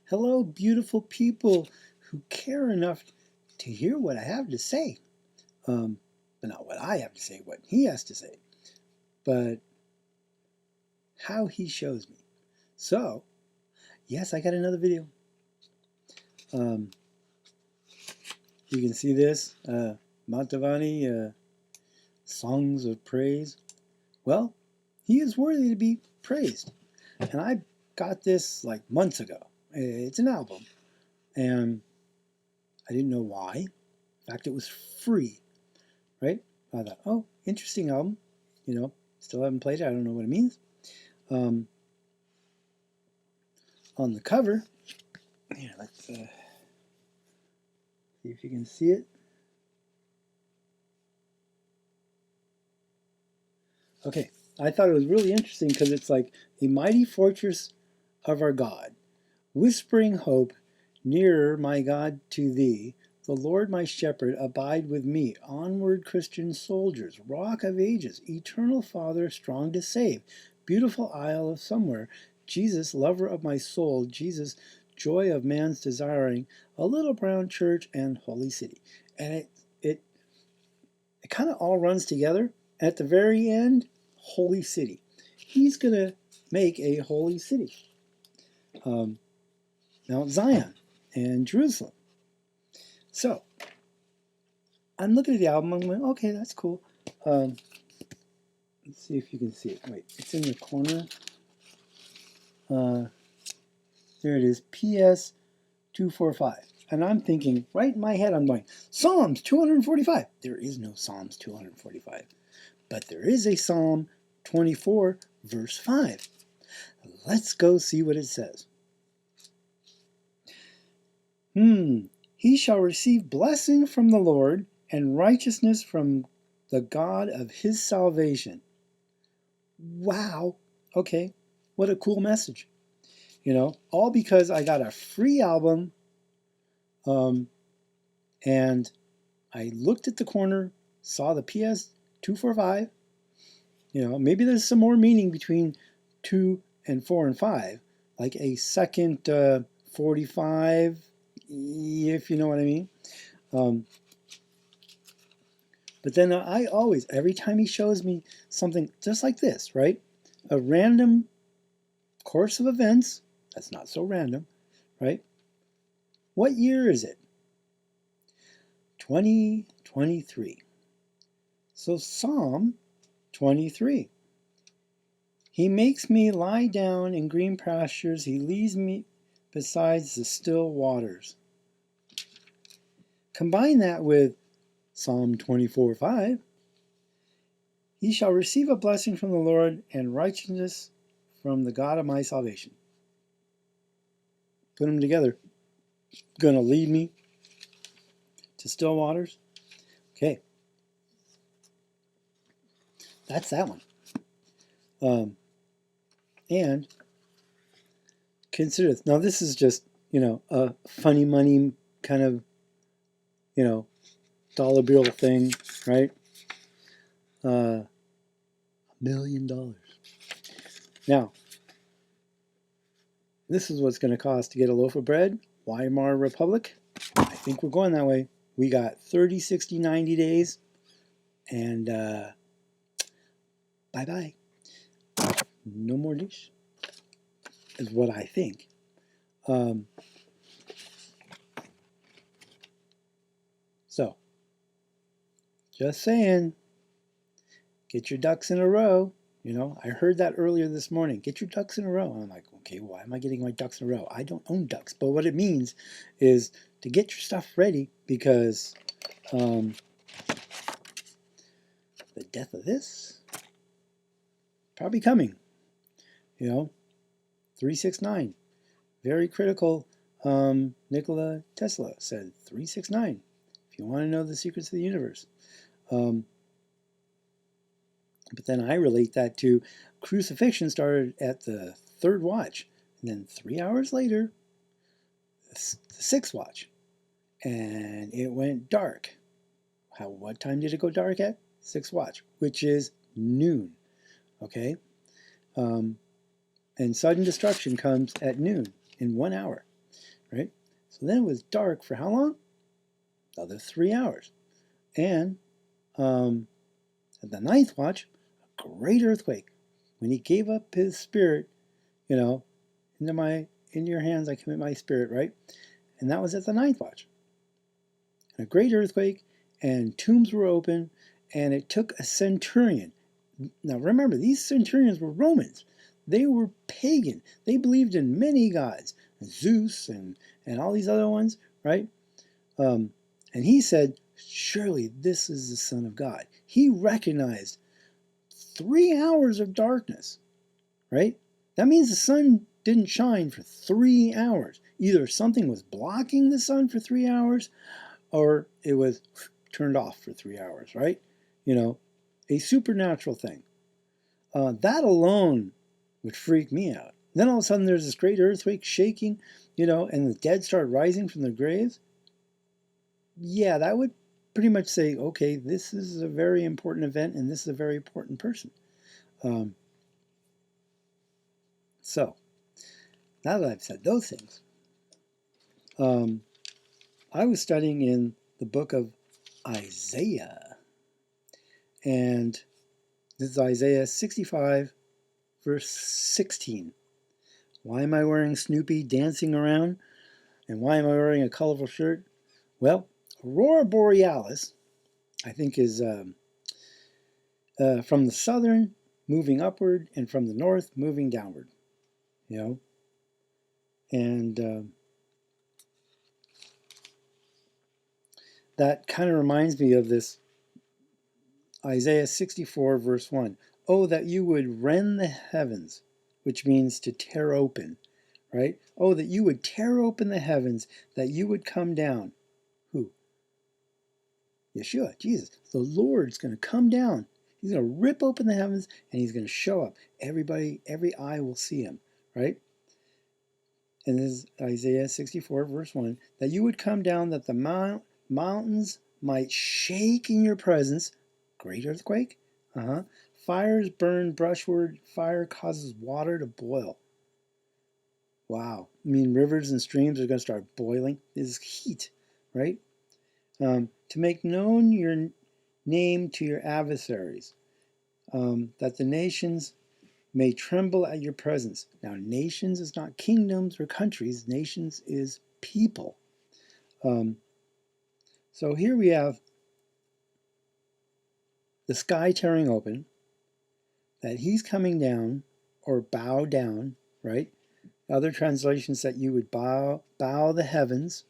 Hello, beautiful people who care enough to hear what I have to say. But not what I have to say, what he has to say, but how he shows me. So, yes, I got another video. You can see this, Montavani, Songs of Praise. Well, he is worthy to be praised. And I got this like months ago. It's an album. And I didn't know why. In fact, it was free, right? I thought, oh, interesting album. Still haven't played it. I don't know what it means. On the cover, here, let's see if you can see it. Okay, I thought it was really interesting because it's like a mighty fortress of our God, whispering hope, nearer, my God, to thee. The Lord my shepherd, abide with me. Onward, Christian soldiers, rock of ages, eternal Father, strong to save. Beautiful isle of somewhere, Jesus, lover of my soul, Jesus, joy of man's desiring, a little brown church and holy city. And it kind of all runs together. At the very end, holy city. He's going to make a holy city. Mount Zion and Jerusalem. So, I'm looking at the album, I'm going, okay, that's cool. Let's see if you can see it. Wait, it's in the corner. There it is, PS 245. And I'm thinking, right in my head, I'm going, Psalms 245. There is no Psalms 245. But there is a Psalm 24, verse 5. Let's go see what it says. He shall receive blessing from the Lord and righteousness from the God of his salvation. Wow. Okay. What a cool message. All because I got a free album and I looked at the corner, saw the PS 245. Maybe there's some more meaning between 2 and 4 and 5, like a second 45, if you know what I mean. But then I always, every time he shows me something just like this, right? A random course of events, that's not so random, right? What year is it? 2023. So Psalm 23. He makes me lie down in green pastures. He leads me beside the still waters. Combine that with Psalm 24:5. He shall receive a blessing from the Lord and righteousness from the God of my salvation. Put them together. Going to lead me to still waters. Okay. That's that one. And consider this. Now, this is just, a funny money kind of, dollar bill thing, right? $1 million. Now, this is what's going to cost to get a loaf of bread. Weimar Republic. I think we're going that way. We got 30, 60, 90 days. And bye-bye. No more dish. Is what I think. So, just saying, get your ducks in a row. I heard that earlier this morning. Get your ducks in a row. And I'm like, okay, why am I getting my ducks in a row? I don't own ducks. But what it means is to get your stuff ready because the death of this probably coming. 369. Very critical. Nikola Tesla said 369. If you want to know the secrets of the universe. But then I relate that to crucifixion started at the 3rd watch. And then 3 hours later, the 6th watch. And it went dark. What time did it go dark at? 6th watch, which is noon. Okay? And sudden destruction comes at noon in 1 hour. right? So then it was dark for how long? Another 3 hours. And at the ninth watch, a great earthquake. When he gave up his spirit, into your hands I commit my spirit, right? And that was at the ninth watch. A great earthquake, and tombs were open, and it took a centurion. Now remember, these centurions were Romans. They were pagan. They believed in many gods, Zeus and all these other ones, right? And he said, surely this is the Son of God. He recognized 3 hours of darkness, right? That means the sun didn't shine for 3 hours. Either something was blocking the sun for 3 hours, or it was turned off for 3 hours, right? A supernatural thing. That alone would freak me out. Then all of a sudden there's this great earthquake shaking, and the dead start rising from their graves. Yeah, that would pretty much say, okay, this is a very important event and this is a very important person. So, now that I've said those things, I was studying in the book of Isaiah. And this is Isaiah 65, verse 16. Why am I wearing Snoopy dancing around? And why am I wearing a colorful shirt? Well, Aurora Borealis, I think, is from the southern moving upward and from the north moving downward. And that kind of reminds me of this Isaiah 64, verse 1. Oh, that you would rend the heavens, which means to tear open, right? Oh, that you would tear open the heavens, that you would come down. Who? YESHUA, Jesus. The Lord's going to come down. He's going to rip open the heavens, and he's going to show up. Everybody, every eye will see him, right? And this is Isaiah 64, verse 1. That you would come down, that the mountains might shake in your presence. Great earthquake? Fires burn brushwood. Fire causes water to boil. Wow. I mean, rivers and streams are going to start boiling. This is heat, right? To make known your name to your adversaries, that the nations may tremble at your presence. Now, nations is not kingdoms or countries. Nations is people. So here we have the sky tearing open, that he's coming down or bow down, right? Other translations that you would bow the heavens,